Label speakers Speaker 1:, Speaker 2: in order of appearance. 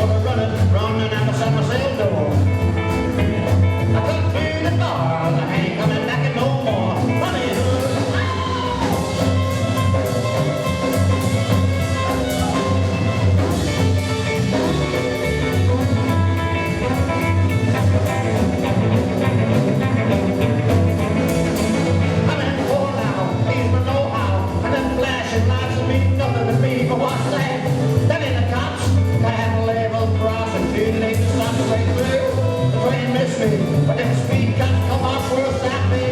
Speaker 1: running out beside my cell door. I come through the bars, I ain't coming back no more. Honey, I'm in for now, he's my know-how, and them flashing lights will mean nothing to me, but what's that? That ain't the cops, can't level cross and too late to stop the way through. The train missed me, but them speed cuts come off worse that me.